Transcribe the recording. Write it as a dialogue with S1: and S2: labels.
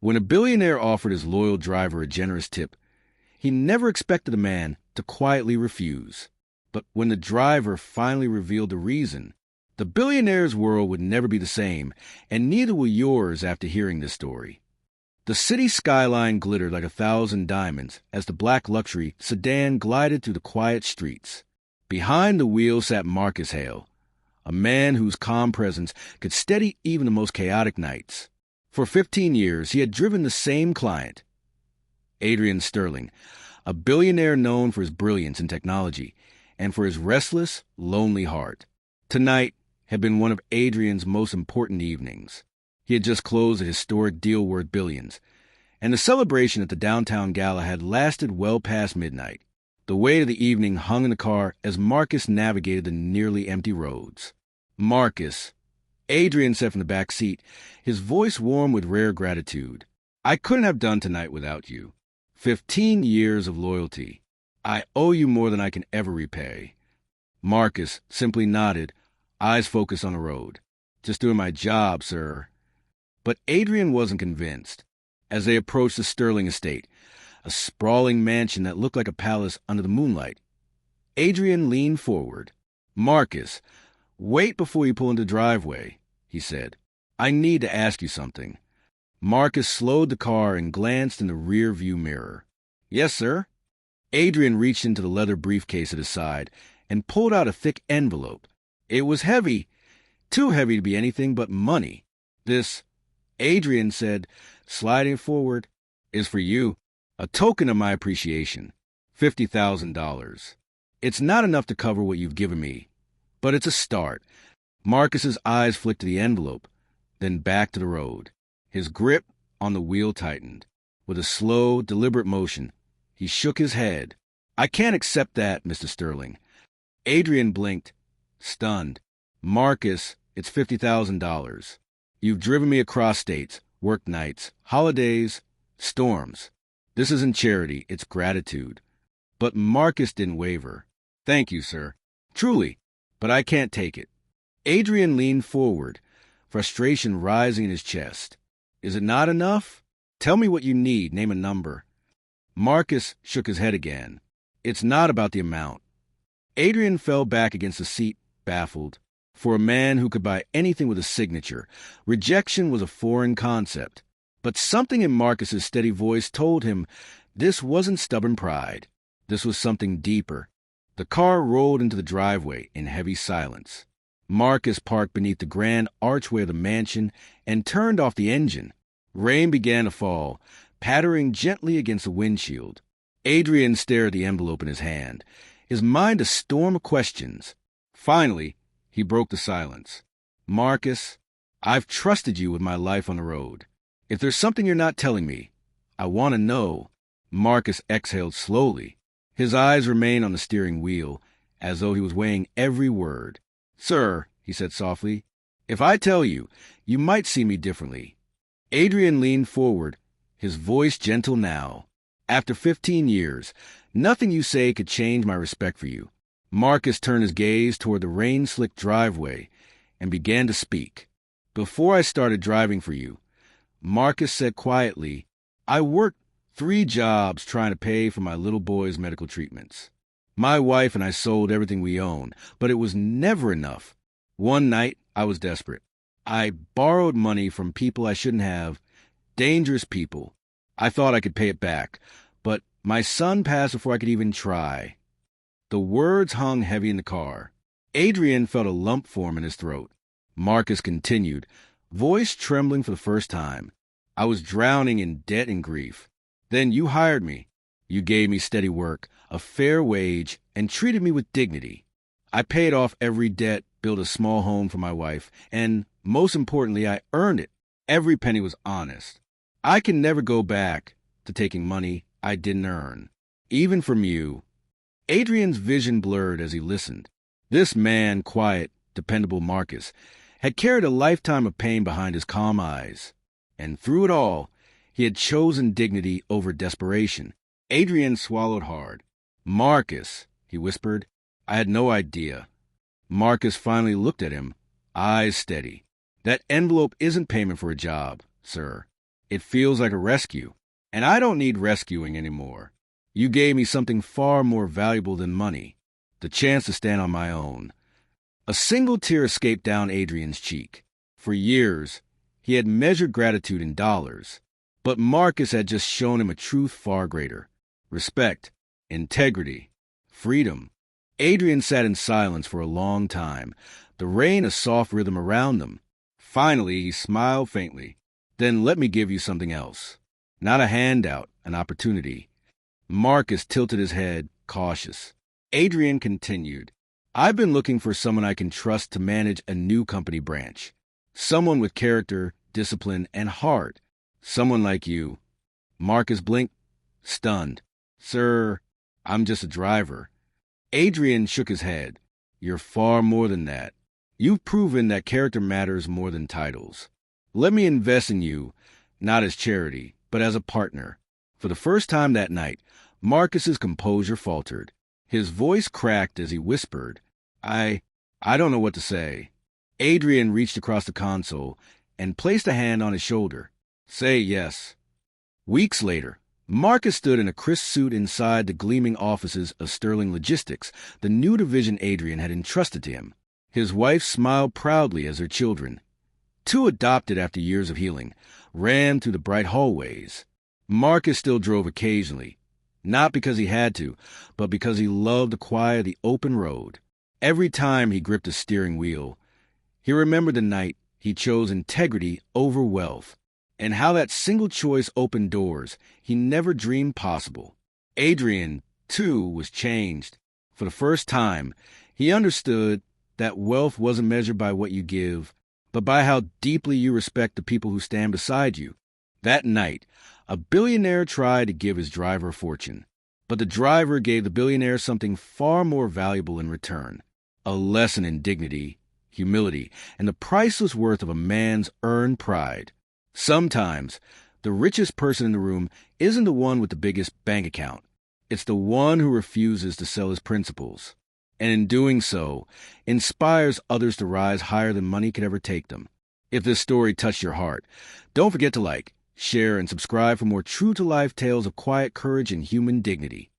S1: When a billionaire offered his loyal driver a generous tip, he never expected the man to quietly refuse. But when the driver finally revealed the reason, the billionaire's world would never be the same, and neither will yours after hearing this story. The city skyline glittered like 1,000 diamonds as the black luxury sedan glided through the quiet streets. Behind the wheel sat Marcus Hale, a man whose calm presence could steady even the most chaotic nights. For 15 years, he had driven the same client, Adrian Sterling, a billionaire known for his brilliance in technology and for his restless, lonely heart. Tonight had been one of Adrian's most important evenings. He had just closed a historic deal worth billions, and the celebration at the downtown gala had lasted well past midnight. The weight of the evening hung in the car as Marcus navigated the nearly empty roads. Marcus, Adrian said from the back seat, his voice warm with rare gratitude. I couldn't have done tonight without you. 15 years of loyalty. I owe you more than I can ever repay. Marcus simply nodded, eyes focused on the road. Just doing my job, sir. But Adrian wasn't convinced. As they approached the Sterling estate, a sprawling mansion that looked like a palace under the moonlight, Adrian leaned forward. Marcus, wait before you pull into the driveway, he said. I need to ask you something. Marcus slowed the car and glanced in the rear-view mirror. Yes, sir. Adrian reached into the leather briefcase at his side and pulled out a thick envelope. It was heavy, too heavy to be anything but money. This, Adrian said, sliding forward, is for you, a token of my appreciation. $50,000. It's not enough to cover what you've given me, but it's a start. Marcus's eyes flicked to the envelope, then back to the road. His grip on the wheel tightened. With a slow, deliberate motion, he shook his head. I can't accept that, Mr. Sterling. Adrian blinked, stunned. Marcus, it's $50,000. You've driven me across states, worked nights, holidays, storms. This isn't charity, it's gratitude. But Marcus didn't waver. Thank you, sir. Truly, but I can't take it. Adrian leaned forward, frustration rising in his chest. Is it not enough? Tell me what you need, name a number. Marcus shook his head again. It's not about the amount. Adrian fell back against the seat, baffled. For a man who could buy anything with a signature, rejection was a foreign concept. But something in Marcus's steady voice told him this wasn't stubborn pride. This was something deeper. The car rolled into the driveway in heavy silence. Marcus parked beneath the grand archway of the mansion and turned off the engine. Rain began to fall, pattering gently against the windshield. Adrian stared at the envelope in his hand, his mind a storm of questions. Finally, he broke the silence. Marcus, I've trusted you with my life on the road. If there's something you're not telling me, I want to know. Marcus exhaled slowly. His eyes remained on the steering wheel, as though he was weighing every word. Sir, he said softly, if I tell you, you might see me differently. Adrian leaned forward, his voice gentle now. After 15 years, nothing you say could change my respect for you. Marcus turned his gaze toward the rain-slicked driveway and began to speak. Before I started driving for you, Marcus said quietly, I worked 3 jobs trying to pay for my little boy's medical treatments. My wife and I sold everything we owned, but it was never enough. One night, I was desperate. I borrowed money from people I shouldn't have, dangerous people. I thought I could pay it back, but my son passed before I could even try. The words hung heavy in the car. Adrian felt a lump form in his throat. Marcus continued, voice trembling for the first time. I was drowning in debt and grief. Then you hired me. You gave me steady work, a fair wage, and treated me with dignity. I paid off every debt, built a small home for my wife, and, most importantly, I earned it. Every penny was honest. I can never go back to taking money I didn't earn, even from you. Adrian's vision blurred as he listened. This man, quiet, dependable Marcus, had carried a lifetime of pain behind his calm eyes. And through it all, he had chosen dignity over desperation. Adrian swallowed hard. Marcus, he whispered, I had no idea. Marcus finally looked at him, eyes steady. That envelope isn't payment for a job, sir. It feels like a rescue, and I don't need rescuing anymore. You gave me something far more valuable than money, the chance to stand on my own." A single tear escaped down Adrian's cheek. For years, he had measured gratitude in dollars, but Marcus had just shown him a truth far greater: respect, integrity, freedom. Adrian sat in silence for a long time, the rain a soft rhythm around them. Finally, he smiled faintly. "Then let me give you something else. Not a handout, an opportunity." Marcus tilted his head, cautious. Adrian continued, "I've been looking for someone I can trust to manage a new company branch. Someone with character, discipline, and heart. Someone like you." Marcus blinked, stunned. "Sir, I'm just a driver." Adrian shook his head. "You're far more than that. You've proven that character matters more than titles. Let me invest in you, not as charity, but as a partner." For the first time that night, Marcus's composure faltered. His voice cracked as he whispered, I don't know what to say." Adrian reached across the console and placed a hand on his shoulder. "Say yes." Weeks later, Marcus stood in a crisp suit inside the gleaming offices of Sterling Logistics, the new division Adrian had entrusted to him. His wife smiled proudly as her children, two adopted after years of healing, ran through the bright hallways. Marcus still drove occasionally, not because he had to, but because he loved the quiet of the open road. Every time he gripped a steering wheel, he remembered the night he chose integrity over wealth, and how that single choice opened doors he never dreamed possible. Adrian, too, was changed. For the first time, he understood that wealth wasn't measured by what you give, but by how deeply you respect the people who stand beside you. That night, a billionaire tried to give his driver a fortune, but the driver gave the billionaire something far more valuable in return: a lesson in dignity, humility, and the priceless worth of a man's earned pride. Sometimes, the richest person in the room isn't the one with the biggest bank account. It's the one who refuses to sell his principles, and in doing so, inspires others to rise higher than money could ever take them. If this story touched your heart, don't forget to like, share, and subscribe for more true-to-life tales of quiet courage and human dignity.